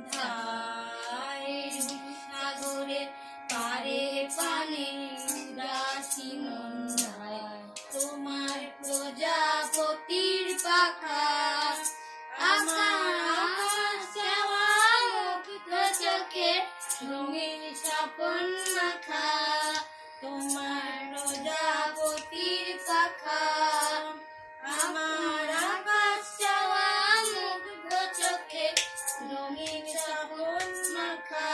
রজনীগন্ধায় সাগরে পারে পানে উদাসী মন্দায় তোমার প্রজাপতির পাখা আমার আকাশ চাওয়া মুগ্ধ চোখে রঙিন স্বপন মাখা তোমার প্রজাপতির পাখা আমার আকাশ চাওয়া মুগ্ধ চোখে রঙিন স্বপন মাখা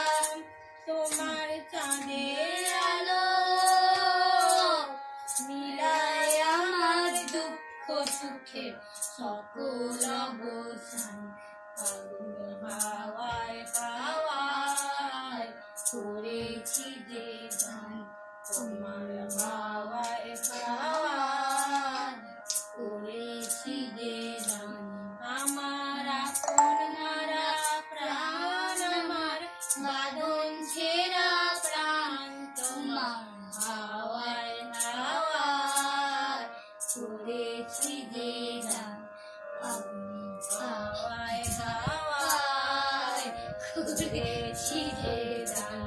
তোমার চাঁদের আলো মিলায় আমার দুঃখ সুখের সকল অবসান ফাগুন হাওয়ায় হাওয়ায় করেছি যে গান তোমার হাওয়ায় হাওয়ায় করেছি যে গান আমার আপন হারা প্রাণ আমার বাঁধন ছেঁড়া প্রাণ তোমার হাওয়ায় হাওয়ায় করেছি যে গান হাওয়ায় হাওয়ায় করেছি যে গান।